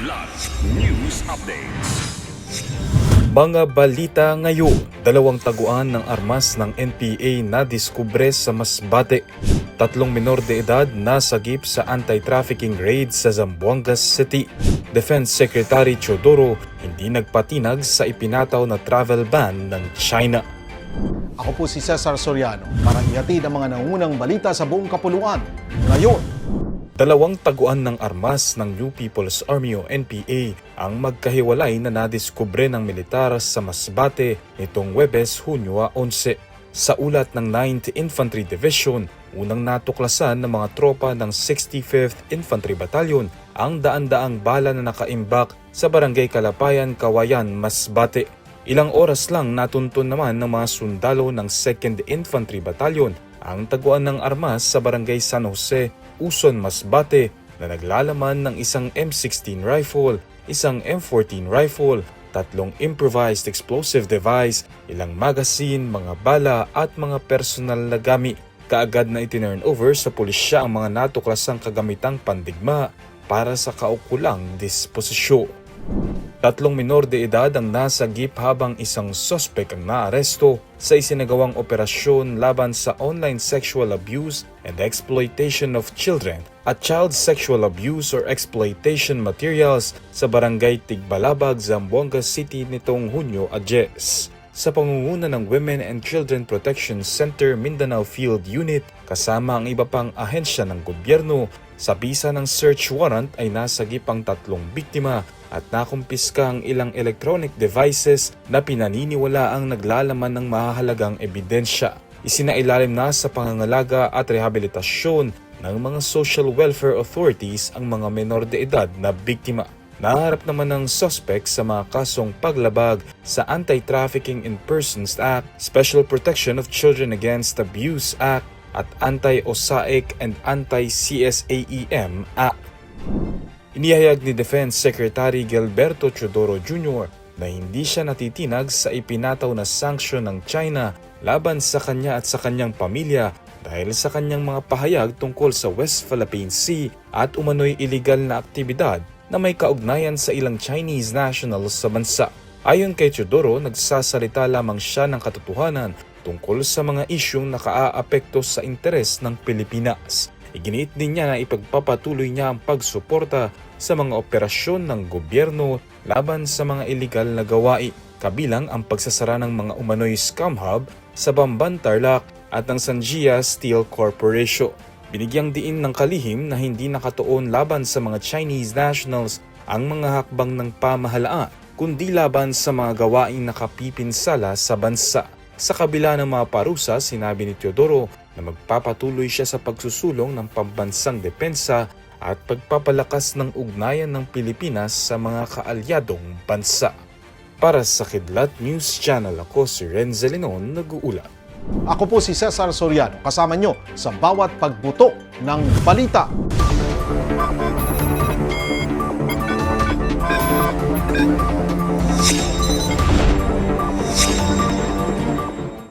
Kidlat News Updates. Mga balita ngayon, 2 taguan ng armas ng NPA na diskubre sa Masbate. 3 minor de edad nasagip sa anti-trafficking raid sa Zamboanga City. Defense Secretary Teodoro hindi nagpatinag sa ipinataw na travel ban ng China. Ako po si Cesar Soriano para ihatid ang mga nangungunang balita sa buong kapuluan. Ngayon, 2 taguan ng armas ng New People's Army o NPA ang magkahiwalay na nadiskubre ng militar sa Masbate nitong Huwebes, Hunyo 11. Sa ulat ng 9th Infantry Division, unang natuklasan ng mga tropa ng 65th Infantry Battalion ang daan-daang bala na nakaimbak sa Barangay Kalapayan, Kawayan, Masbate. Ilang oras lang natuntun naman ng mga sundalo ng 2nd Infantry Battalion ang taguan ng armas sa Barangay San Jose, Uson, Masbate na naglalaman ng isang M16 rifle, isang M14 rifle, 3 improvised explosive device, ilang magazine, mga bala at mga personal na gamit. Kaagad na itinurn over sa pulisya ang mga natuklasang kagamitang pandigma para sa kaukulang disposisyon. 3 minor de edad ang nasagip habang isang suspect ang naaresto sa isinagawang operasyon laban sa online sexual abuse and exploitation of children at child sexual abuse or exploitation materials sa Barangay Tigbalabag, Zamboanga City nitong Hunyo 10. Sa pangunguna ng Women and Children Protection Center Mindanao Field Unit kasama ang iba pang ahensya ng gobyerno, sa bisa ng search warrant ay nasagip ang 3 biktima at nakumpiska ang ilang electronic devices na pinaniniwala ang naglalaman ng mahahalagang ebidensya. Isinailalim na sa pangangalaga at rehabilitasyon ng mga social welfare authorities ang mga menor de edad na biktima. Naharap naman ng suspect sa mga kasong paglabag sa Anti-Trafficking in Persons Act, Special Protection of Children Against Abuse Act at Anti-OSAIC and Anti-CSAEM Act. Inihayag ni Defense Secretary Gilberto Teodoro Jr. na hindi siya natitinag sa ipinataw na sanksyon ng China laban sa kanya at sa kanyang pamilya dahil sa kanyang mga pahayag tungkol sa West Philippine Sea at umano'y iligal na aktibidad na may kaugnayan sa ilang Chinese nationals sa bansa. Ayon kay Teodoro, nagsasalita lamang siya ng katotohanan tungkol sa mga isyung nakaaapekto sa interes ng Pilipinas. Iginiit din niya na ipagpapatuloy niya ang pagsuporta sa mga operasyon ng gobyerno laban sa mga iligal na gawain, kabilang ang pagsasara ng mga umano'y scam hub sa Bamban, Tarlac at ng Sanjia Steel Corporation. Binigyang diin ng kalihim na hindi nakatuon laban sa mga Chinese nationals ang mga hakbang ng pamahalaan, kundi laban sa mga gawaing nakapipinsala sa bansa. Sa kabila ng mga parusa, sinabi ni Teodoro na magpapatuloy siya sa pagsusulong ng pambansang depensa at pagpapalakas ng ugnayan ng Pilipinas sa mga kaalyadong bansa. Para sa Kidlat News Channel, ako si Renzel Linon, nag-uulat. ako po si Cesar Soriano, kasama nyo sa bawat pagbuto ng balita.